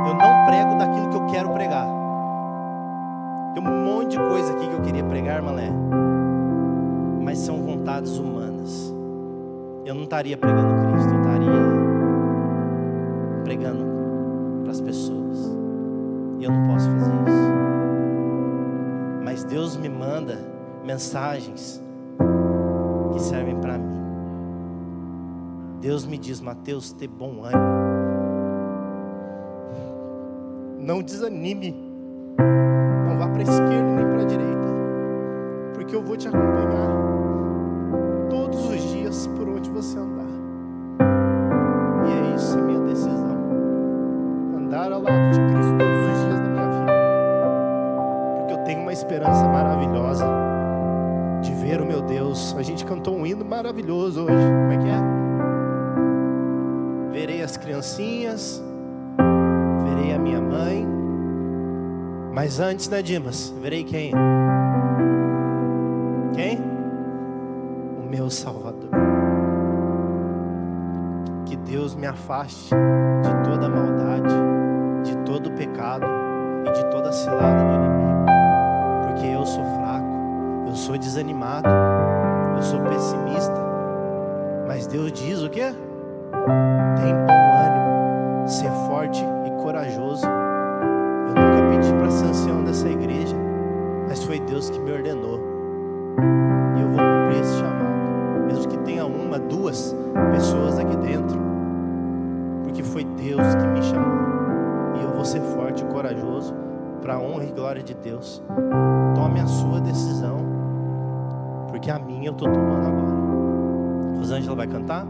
eu não prego daquilo que eu quero pregar. Tem um monte de coisa aqui que eu queria pregar, Malé, mas são vontades humanas. Eu não estaria pregando Cristo, eu estaria pregando para as pessoas. E eu não posso fazer isso. Mas Deus me manda mensagens que servem para mim. Deus me diz: Mateus, ter bom ânimo. Não desanime. Não vá para a esquerda nem para a direita, porque eu vou te acompanhar todos os dias por onde você andar. E é isso, é minha decisão. Andar ao lado de Cristo todos os dias da minha vida, porque eu tenho uma esperança maravilhosa de ver o meu Deus. A gente cantou um hino maravilhoso hoje. Como é que é? Verei as criancinhas, verei a minha mãe, mas antes, né, Dimas? Verei quem? Quem? O meu Salvador. Que Deus me afaste de toda maldade, de todo pecado e de toda cilada do inimigo, porque eu sou fraco, eu sou desanimado, eu sou pessimista, mas Deus diz o quê? Tem bom ânimo, ser forte e corajoso. Eu nunca pedi para ser ancião dessa igreja, mas foi Deus que me ordenou, e eu vou cumprir esse chamado, mesmo que tenha uma, duas pessoas aqui dentro, porque foi Deus que me chamou, e eu vou ser forte e corajoso para a honra e glória de Deus. Tome a sua decisão, porque a minha eu estou tomando agora. Rosângela vai cantar?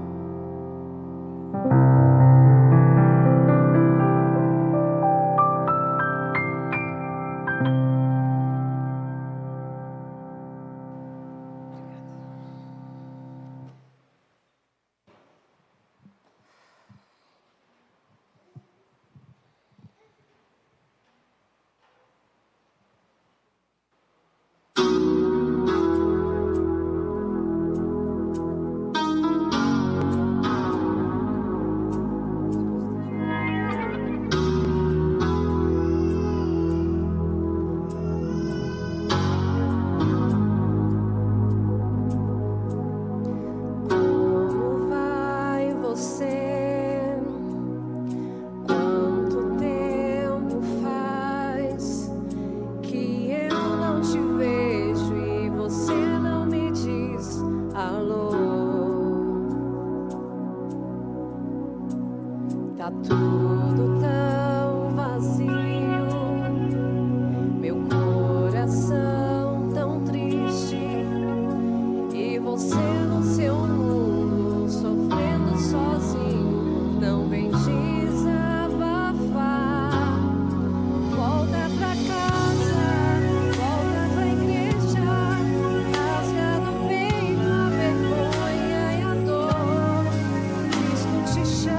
Te chama.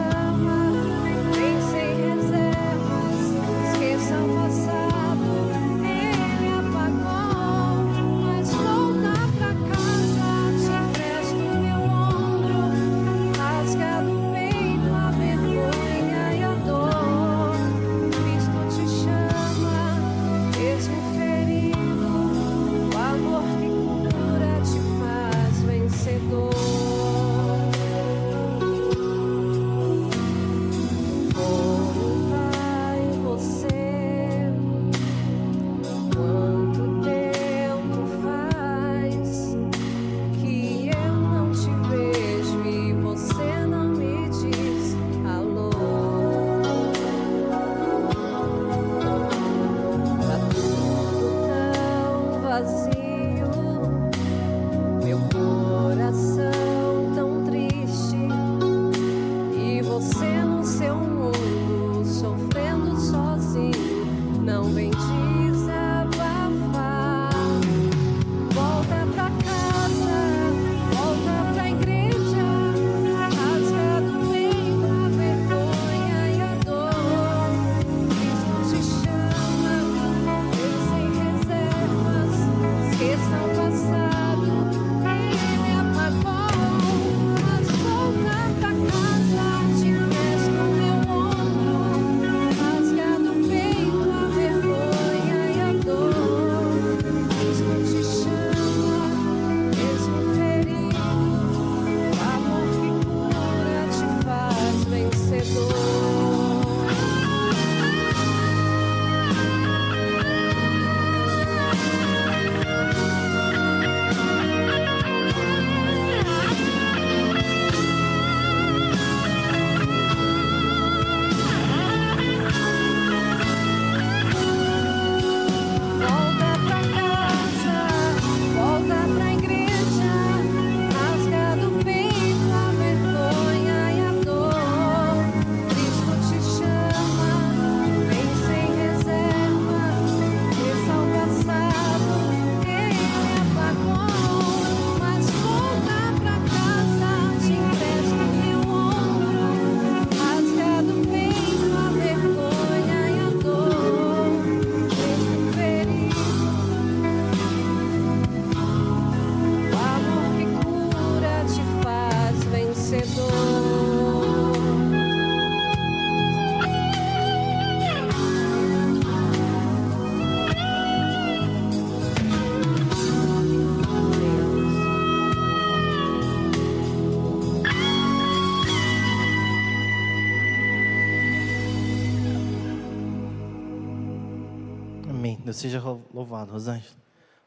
Amém. Deus seja louvado, Rosângela.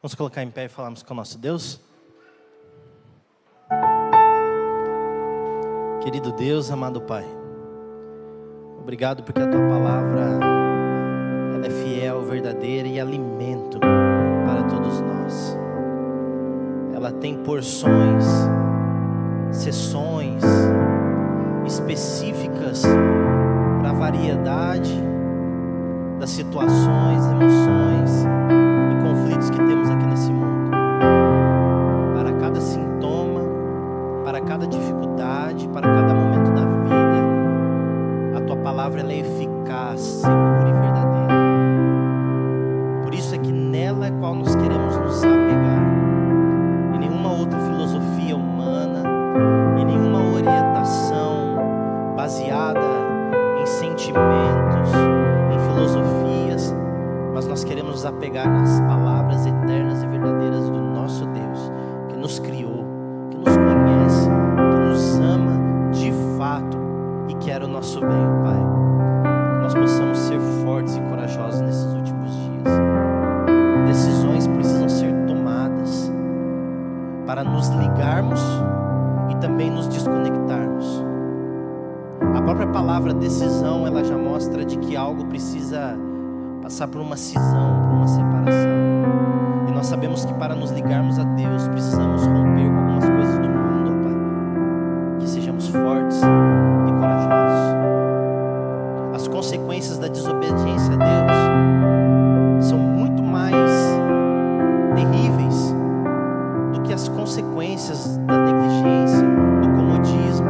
Vamos colocar em pé e falarmos com o nosso Deus. Querido Deus, amado Pai, obrigado porque a Tua palavra, ela é fiel, verdadeira e alimento para todos nós. Ela tem porções, sessões específicas para a variedade das situações, emoções e conflitos que temos aqui nesse mundo. Para cada sintoma, para cada dificuldade, para cada momento da vida, a Tua palavra ela é eficaz, segura e verdadeira. Por isso é que nela é qual nós queremos nos apegar. E nenhuma outra filosofia humana, e nenhuma orientação baseada em sentimentos, filosofias, mas nós queremos nos apegar nas palavras eternas e verdadeiras do nosso Deus, que nos criou, que nos conhece, que nos ama de fato e quer o nosso bem, Pai. Que nós possamos ser fortes e corajosos nesses últimos dias. Decisões precisam ser tomadas para nos ligarmos e também nos desconectarmos. A própria palavra decisão, ela já mostra de que algo precisa passar por uma cisão, por uma separação. E nós sabemos que para nos ligarmos a Deus, precisamos romper com algumas coisas do mundo, ó Pai. Que sejamos fortes e corajosos. As consequências da desobediência a Deus são muito mais terríveis do que as consequências da negligência, do comodismo,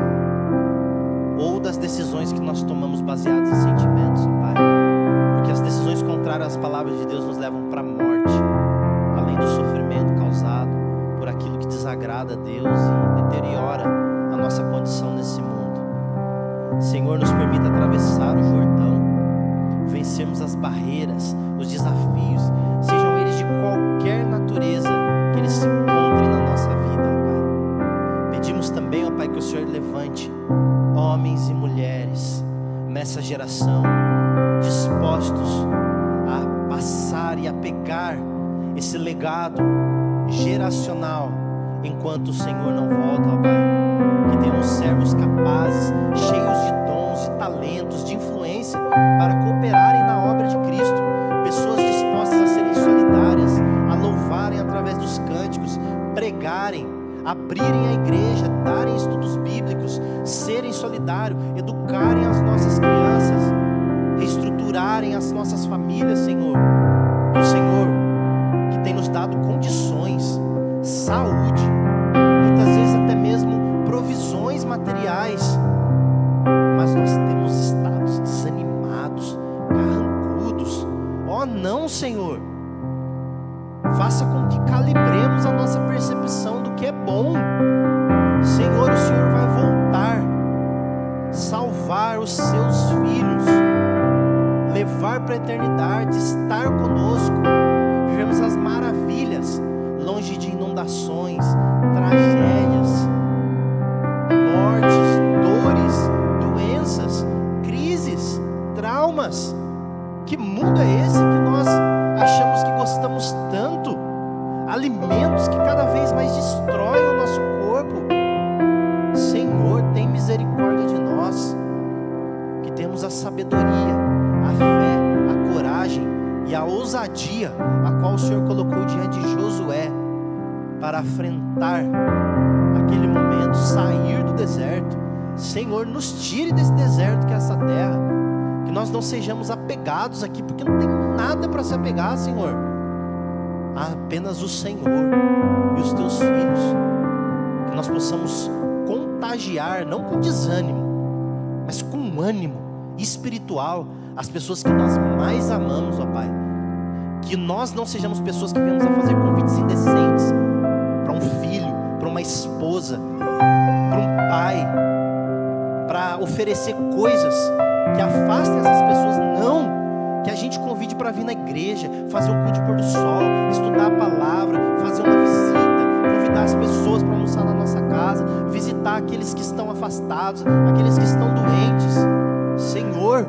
ou das decisões que nós tomamos baseadas em sentimentos, Pai. Porque as decisões contrárias às palavras de Deus nos levam para a morte, além do sofrimento causado por aquilo que desagrada a Deus e deteriora a nossa condição nesse mundo. Senhor, nos permita atravessar o Jordão, vencermos as barreiras, os desafios, sejam eles de qualquer natureza, que eles se encontrem na nossa vida, Pai. Pedimos também, ó Pai, que o Senhor levante homens e mulheres nessa geração, dispostos a passar e a pegar esse legado geracional, enquanto o Senhor não volta, ó Pai. Que tenhamos servos capazes, cheios de dons, de talentos, de influência, para cooperarem na obra de Cristo. Pessoas dispostas a serem solidárias, a louvarem através dos cânticos, pregarem, abrirem a igreja, darem estudos bíblicos, serem solidários, educarem as nossas crianças, reestruturarem as nossas famílias, Senhor. Que o Senhor, que tem nos dado condições, saúde, muitas vezes até mesmo provisões materiais, mas nós temos estado desanimados, carrancudos. Oh não, Senhor, faça com que calibremos a nossa percepção do que é bom. Senhor, o Senhor vai voltar, salvar os seus filhos, levar para a eternidade, estar conosco, vivemos as maravilhas, longe de inundações, tragédias, mortes, dores, doenças, crises, traumas. Que mundo é esse que nós achamos que gostamos tanto? Alimentos que cada vez mais destroem o nosso corpo. Senhor, tem misericórdia de nós, que temos a sabedoria, a fé, a coragem e a ousadia a qual o Senhor colocou diante de Josué para afrentar aquele momento, sair do deserto. Senhor, nos tire desse deserto que é essa terra, que nós não sejamos apegados aqui, porque não tem nada para se apegar, Senhor. Há apenas o Senhor e os teus filhos. Que nós possamos contagiar, não com desânimo, mas com ânimo espiritual, as pessoas que nós mais amamos, ó Pai. Que nós não sejamos pessoas que venhamos a fazer convites indecentes para um filho, para uma esposa, para um pai, oferecer coisas que afastem essas pessoas. Não, que a gente convide para vir na igreja, fazer um culto de pôr do sol, estudar a palavra, fazer uma visita, convidar as pessoas para almoçar na nossa casa, visitar aqueles que estão afastados, aqueles que estão doentes. Senhor,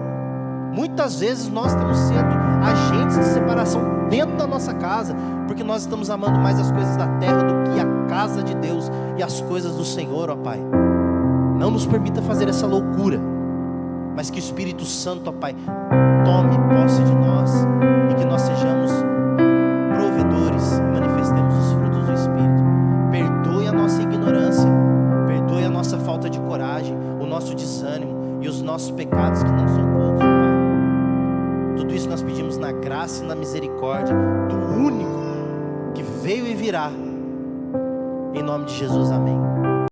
muitas vezes nós estamos sendo agentes de separação dentro da nossa casa, porque nós estamos amando mais as coisas da terra do que a casa de Deus e as coisas do Senhor, ó Pai. Não nos permita fazer essa loucura, mas que o Espírito Santo, ó Pai, tome posse de nós e que nós sejamos provedores e manifestemos os frutos do Espírito. Perdoe a nossa ignorância, perdoe a nossa falta de coragem, o nosso desânimo e os nossos pecados, que não são poucos, ó Pai. Tudo isso nós pedimos na graça e na misericórdia do único que veio e virá. Em nome de Jesus, amém.